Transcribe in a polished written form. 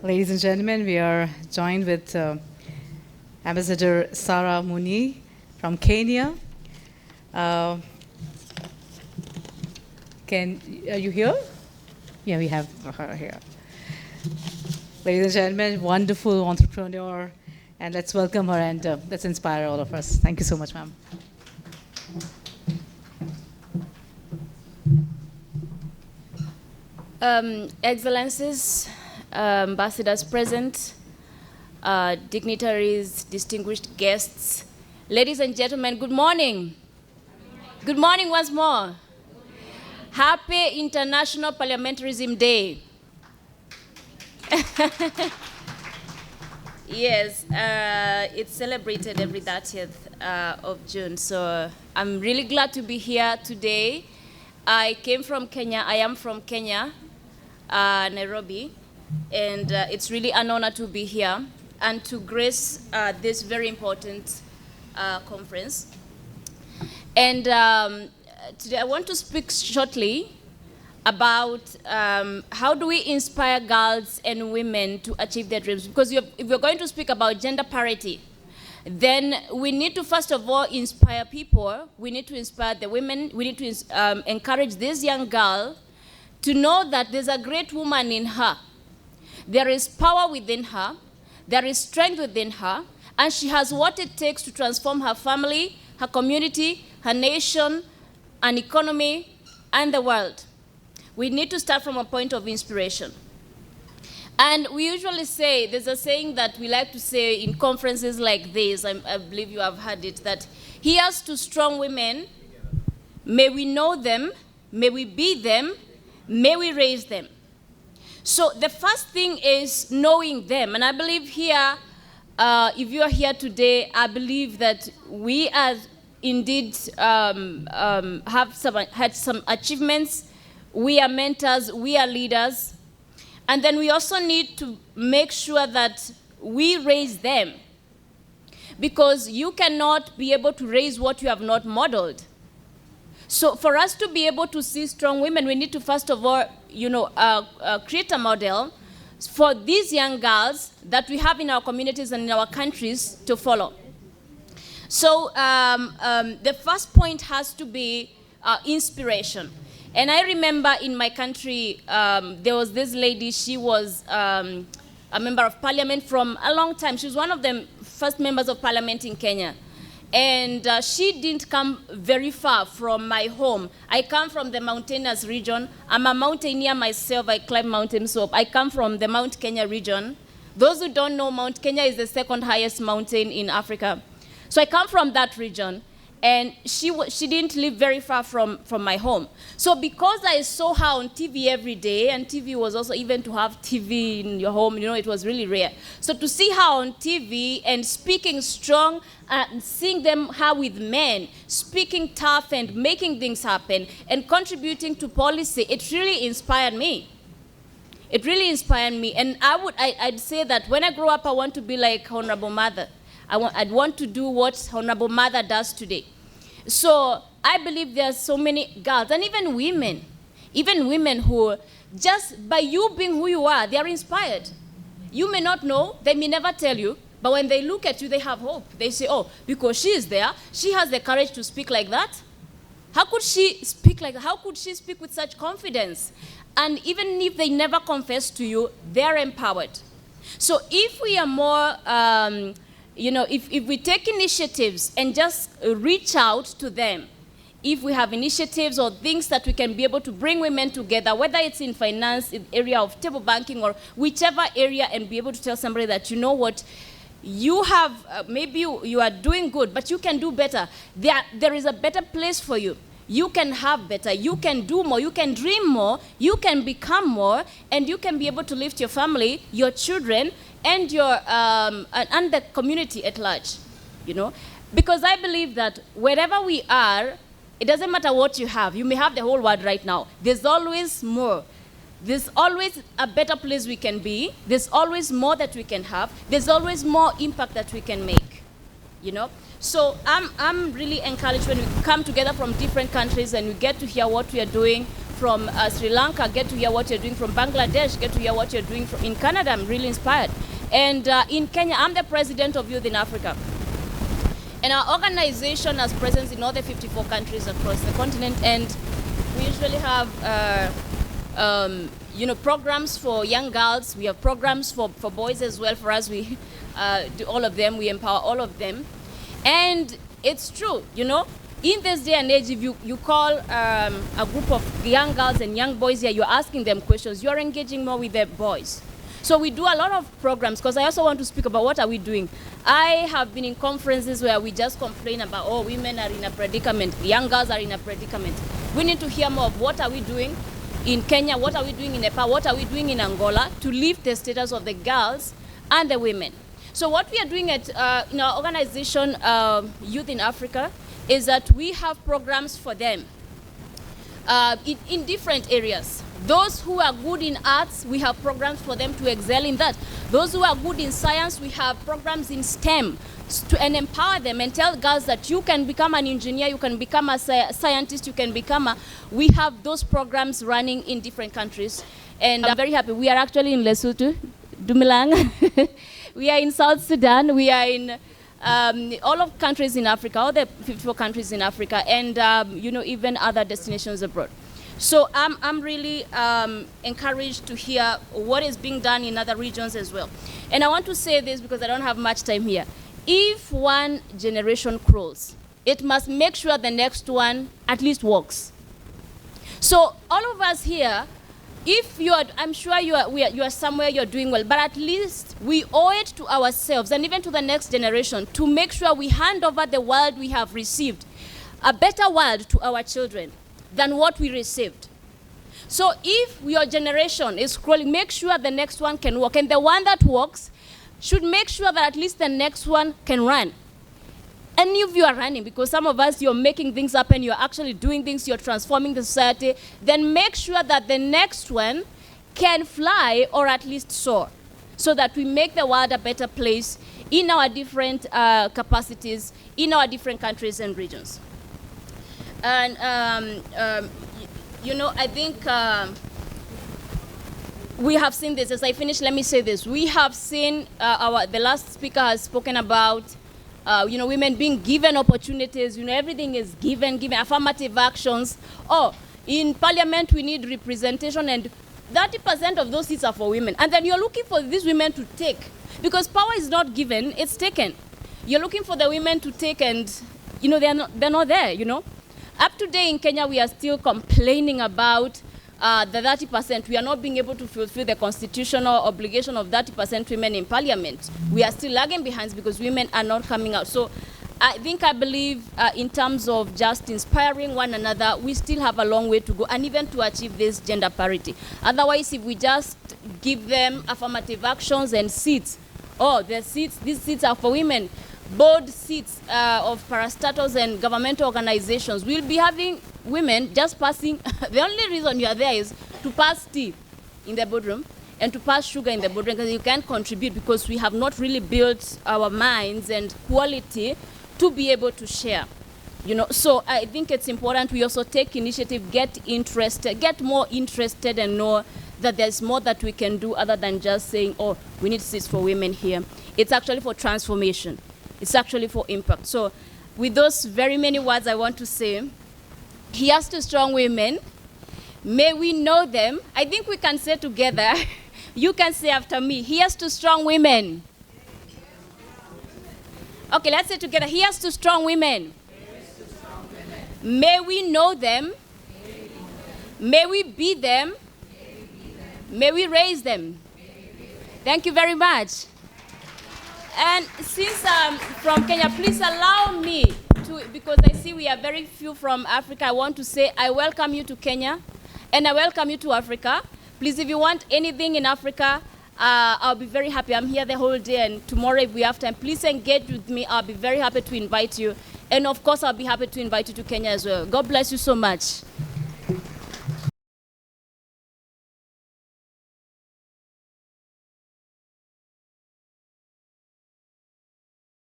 Ladies and gentlemen, we are joined with Ambassador Sarah Munyi from Kenya. Are you here? Yeah, we have her here. Ladies and gentlemen, wonderful entrepreneur, and let's welcome her and let's inspire all of us. Thank you so much, ma'am. Excellencies, ambassadors present, dignitaries, distinguished guests, ladies and gentlemen, good morning. Good morning once more. Happy International Parliamentarism Day. Yes, it's celebrated every 30th of June, so I'm really glad to be here today. I came from Kenya, I am from Kenya, Nairobi, and it's really an honor to be here and to grace this very important conference. And today I want to speak shortly about how do we inspire girls and women to achieve their dreams. Because if we're going to speak about gender parity, then we need to first of all inspire people. We need to inspire the women. We need to encourage this young girl to know that there's a great woman in her. There is power within her. There is strength within her. And she has what it takes to transform her family, her community, her nation, an economy, and the world. We need to start from a point of inspiration. And we usually say, there's a saying that we like to say in conferences like this, I believe you have heard it, that here's to strong women, may we know them, may we be them, may we raise them. So the first thing is knowing them. And I believe here, if you are here today, I believe that we as indeed had some achievements. We are mentors, we are leaders. And then we also need to make sure that we raise them. Because you cannot be able to raise what you have not modeled. So for us to be able to see strong women, we need to first of all, create a model for these young girls that we have in our communities and in our countries to follow. So the first point has to be inspiration. And I remember in my country, there was this lady, she was a member of parliament from a long time. She was one of the first members of parliament in Kenya. And she didn't come very far from my home. I come from the mountainous region. I'm a mountaineer myself, I climb mountains, so I come from the Mount Kenya region. Those who don't know, Mount Kenya is the second highest mountain in Africa. So I come from that region. And she didn't live very far from my home. So because I saw her on TV every day, and TV was also, even to have TV in your home, it was really rare. So to see her on TV and speaking strong, and seeing her with men, speaking tough and making things happen, and contributing to policy, it really inspired me. It really inspired me. And I'd say that when I grow up, I want to be like Honorable Mother. I'd want to do what Honorable Mother does today. So I believe there are so many girls, and even women who, just by you being who you are, they are inspired. You may not know, they may never tell you, but when they look at you, they have hope. They say, oh, because she is there, she has the courage to speak like that. How could she speak like that? How could she speak with such confidence? And even if they never confess to you, they're empowered. So if we are more if we take initiatives and just reach out to them, if we have initiatives or things that we can be able to bring women together, whether it's in finance, in the area of table banking, or whichever area, and be able to tell somebody that, you know what, you have, maybe you are doing good, but you can do better. There is a better place for you. You can have better, you can do more, you can dream more, you can become more, and you can be able to lift your family, your children, and and the community at large, Because I believe that wherever we are, it doesn't matter what you have. You may have the whole world right now. There's always more. There's always a better place we can be. There's always more that we can have. There's always more impact that we can make, So I'm really encouraged when we come together from different countries and we get to hear what we are doing, from Sri Lanka, get to hear what you're doing. From Bangladesh, get to hear what you're doing. In Canada, I'm really inspired. And in Kenya, I'm the president of Youth in Africa. And our organization has presence in all the 54 countries across the continent. And we usually have programs for young girls. We have programs for boys as well. For us, we do all of them. We empower all of them. And it's true, in this day and age, if you call a group of young girls and young boys here, you're asking them questions, you're engaging more with the boys. So we do a lot of programs, because I also want to speak about what are we doing. I have been in conferences where we just complain about, oh, women are in a predicament, young girls are in a predicament. We need to hear more of what are we doing in Kenya, what are we doing in Nepal, what are we doing in Angola to lift the status of the girls and the women. So what we are doing at in our organization, Youth in Africa, is that we have programs for them in different areas. Those who are good in arts, we have programs for them to excel in that. Those who are good in science, we have programs in STEM and empower them and tell girls that you can become an engineer, you can become a scientist, you can become a... We have those programs running in different countries. And I'm very happy. We are actually in Lesotho, Dumilang. We are in South Sudan. We are in all of countries in Africa, all the 54 countries in Africa, and even other destinations abroad. So I'm really encouraged to hear what is being done in other regions as well. And I want to say this because I don't have much time here. If one generation crawls, it must make sure the next one at least walks. So all of us here, if you are, I'm sure you are somewhere you're doing well, but at least we owe it to ourselves and even to the next generation to make sure we hand over the world we have received, a better world to our children than what we received. So if your generation is crawling, make sure the next one can walk, and the one that walks should make sure that at least the next one can run. Any of you are running, because some of us, you're making things happen, you're actually doing things, you're transforming the society, then make sure that the next one can fly or at least soar, so that we make the world a better place in our different capacities, in our different countries and regions. And, I think we have seen this. As I finish, let me say this. We have seen, the last speaker has spoken about women being given opportunities, everything is given affirmative actions. Oh, in parliament we need representation, and 30% of those seats are for women. And then you're looking for these women to take, because power is not given, it's taken. You're looking for the women to take, and they're not there, Up to date in Kenya, we are still complaining about the 30%. We are not being able to fulfill the constitutional obligation of 30% women in parliament. We are still lagging behind because women are not coming out. So I believe in terms of just inspiring one another, we still have a long way to go, and even to achieve this gender parity. Otherwise, if we just give them affirmative actions and seats, these seats are for women, board seats of parastatals and governmental organizations, we'll be having women just passing. The only reason you are there is to pass tea in the boardroom and to pass sugar in the boardroom, because you can't contribute, because we have not really built our minds and quality to be able to share. So I think it's important we also take initiative, get interested, get more interested, and know that there's more that we can do other than just saying, oh, we need seats for women here. It's actually for transformation. It's actually for impact. So with those very many words, I want to say, here's to strong women. May we know them. I think we can say together, you can say after me, here's to strong women. Okay, let's say together, here's to strong women. May we know them. May we be them. May we raise them. Thank you very much. And since I'm from Kenya, please allow me to, because I see we are very few from Africa, I want to say I welcome you to Kenya, and I welcome you to Africa. Please, if you want anything in Africa, I'll be very happy. I'm here the whole day, and tomorrow if we have time, please engage with me. I'll be very happy to invite you. And of course, I'll be happy to invite you to Kenya as well. God bless you so much.